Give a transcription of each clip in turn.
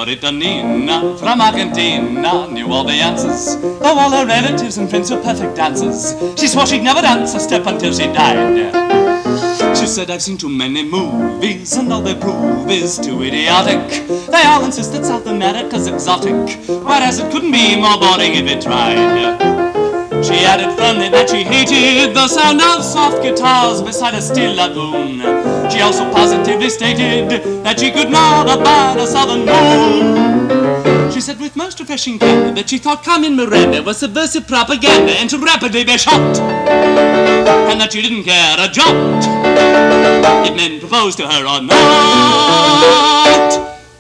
Senorita Nina from Argentina knew all the answers, though all her relatives and friends were perfect dancers. She swore she'd never dance a step until she died. She said, I've seen too many movies and all they prove is too idiotic. They all insist that South America's exotic, whereas it couldn't be more boring if it tried. She added firmly that she hated the sound of soft guitars beside a still lagoon. She also positively stated that she could not abide a southern moon. She said with most refreshing candor that she thought Carmen Miranda was subversive propaganda and should rapidly be shot, and that she didn't care a jot if men proposed to her or not.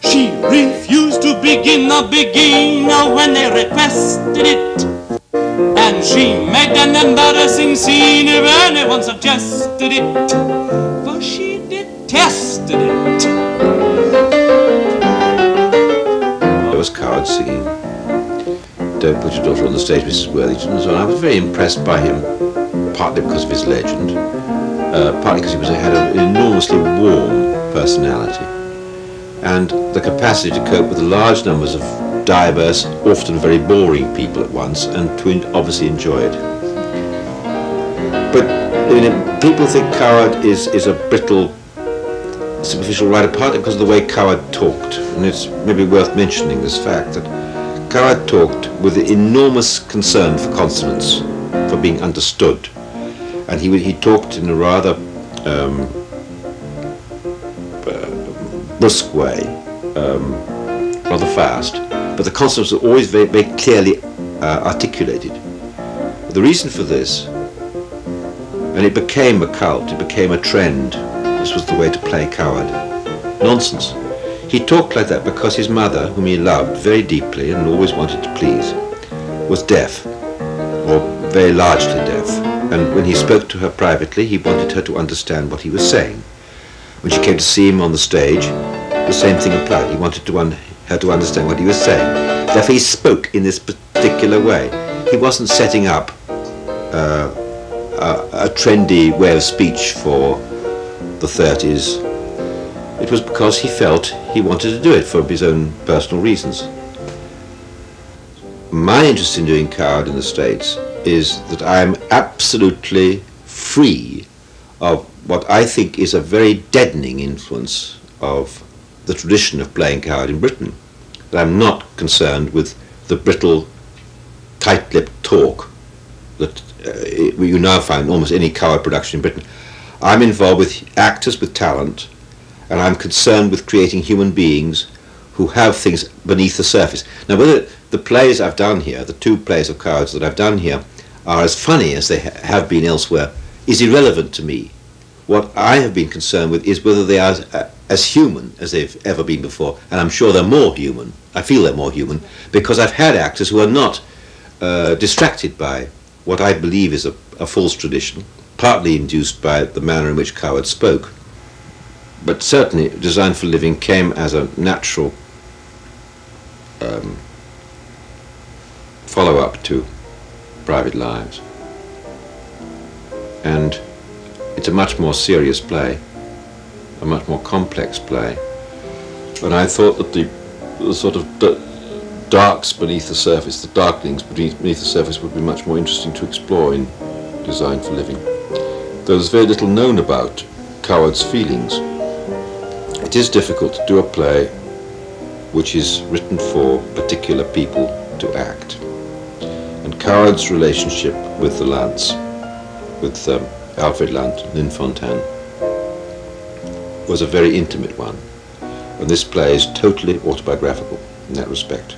She refused to begin the beginner when they requested it, and she made an embarrassing scene if anyone suggested it, for she detested it. There was Coward singing Don't Put Your Daughter on the Stage, Mrs. Worthington, and so on. I was very impressed by him, partly because of his legend, partly because he had an enormously warm personality and the capacity to cope with the large numbers of diverse, often very boring people at once, and to obviously enjoy it. But people think Coward is a brittle, superficial writer, partly because of the way Coward talked, and it's maybe worth mentioning this fact that Coward talked with enormous concern for consonants, for being understood, and he talked in a rather brusque way, rather fast, but the consonants were always very, very clearly articulated. The reason for this, and it became a cult, it became a trend, this was the way to play Coward. Nonsense. He talked like that because his mother, whom he loved very deeply and always wanted to please, was deaf, or very largely deaf, and when he spoke to her privately, he wanted her to understand what he was saying. When she came to see him on the stage, the same thing applied. He wanted her to understand what he was saying. Therefore he spoke in this particular way. He wasn't setting up a trendy way of speech for the 30s. It was because he felt he wanted to do it for his own personal reasons. My interest in doing Coward in the States is that I am absolutely free of what I think is a very deadening influence of the tradition of playing Coward in Britain. That I'm not concerned with the brittle, tight-lipped talk that you now find in almost any Coward production in Britain. I'm involved with actors with talent, and I'm concerned with creating human beings who have things beneath the surface. Now, whether the plays I've done here, the 2 plays of Cowards that I've done here, are as funny as they have been elsewhere, is irrelevant to me. What I have been concerned with is whether they are as human as they've ever been before, and I'm sure they're more human. I feel they're more human because I've had actors who are not distracted by what I believe is a false tradition, partly induced by the manner in which Coward spoke. But certainly Design for Living came as a natural follow-up to Private Lives. And it's a much more serious play, a much more complex play. And I thought that the sort of darks beneath the surface, the darklings beneath the surface, would be much more interesting to explore in Design for Living. There's very little known about Coward's feelings. It is difficult to do a play which is written for particular people to act. And Coward's relationship with the Lants, with Alfred Lant, Lynn Fontanne, was a very intimate one. And this play is totally autobiographical in that respect.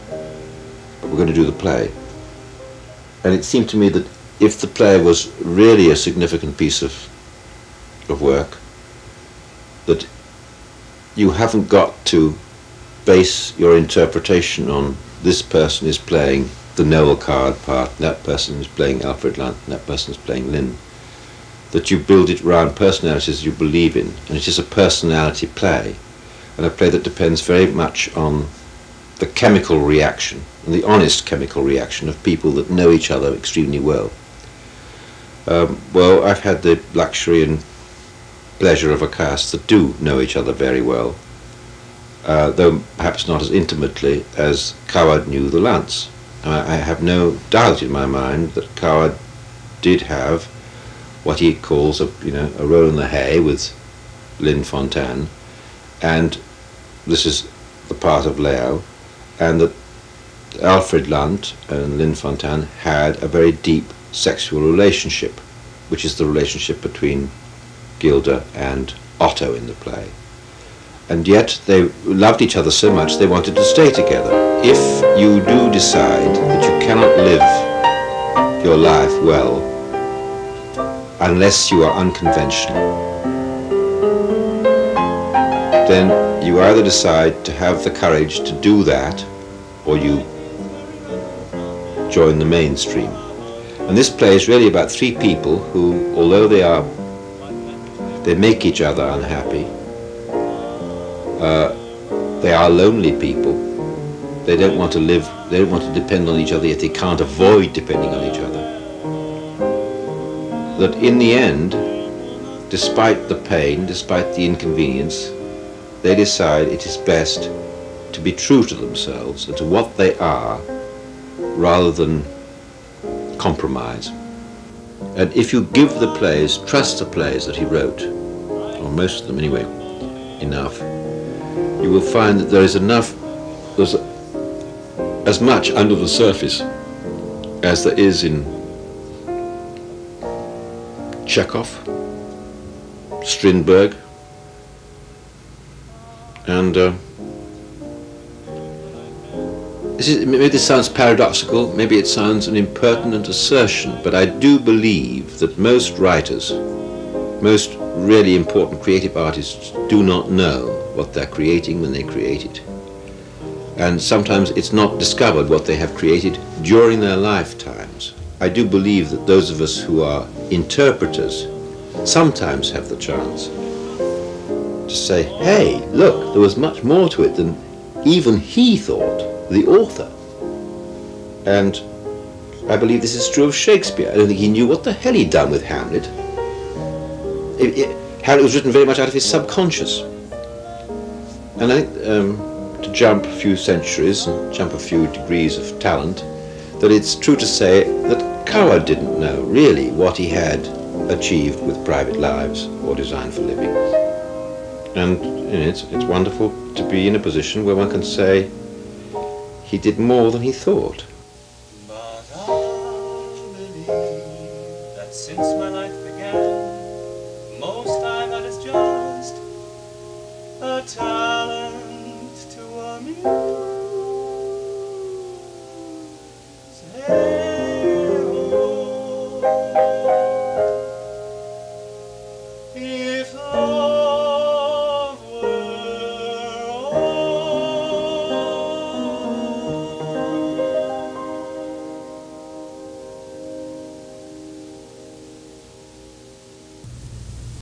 But we're going to do the play. And it seemed to me that if the play was really a significant piece of work, that you haven't got to base your interpretation on this person is playing the Noel Coward part, that person is playing Alfred Lant, and that person is playing Lynn. That you build it around personalities you believe in, and it is a personality play, and a play that depends very much on the chemical reaction, and the honest chemical reaction of people that know each other extremely well. Well, I've had the luxury and pleasure of a cast that do know each other very well, though perhaps not as intimately as Coward knew the Lance. I have no doubt in my mind that Coward did have what he calls a roll in the hay with Lynn Fontanne, and this is the part of Leo, and that Alfred Lunt and Lynn Fontanne had a very deep sexual relationship, which is the relationship between Gilda and Otto in the play. And yet they loved each other so much they wanted to stay together. If you do decide that you cannot live your life well unless you are unconventional, then you either decide to have the courage to do that, or you join the mainstream. And this play is really about three people who, although they make each other unhappy, they are lonely people. They don't want to live, they don't want to depend on each other, yet they can't avoid depending on each other. That in the end, despite the pain, despite the inconvenience, they decide it is best to be true to themselves and to what they are, rather than compromise. And if you give the plays, trust the plays that he wrote, or most of them anyway, enough, you will find that there's as much under the surface as there is in Chekhov, Strindberg, and maybe this sounds paradoxical, maybe it sounds an impertinent assertion, but I do believe that most writers, most really important creative artists, do not know what they're creating when they create it. And sometimes it's not discovered what they have created during their lifetimes. I do believe that those of us who are interpreters sometimes have the chance to say, hey, look, there was much more to it than even he thought, the author. And I believe this is true of Shakespeare. I don't think he knew what the hell he'd done with Hamlet. Hamlet was written very much out of his subconscious. And I think, to jump a few centuries and jump a few degrees of talent, that it's true to say that Coward didn't know really what he had achieved with Private Lives or Design for Living. And it's wonderful to be in a position where one can say he did more than he thought. But I believe that since my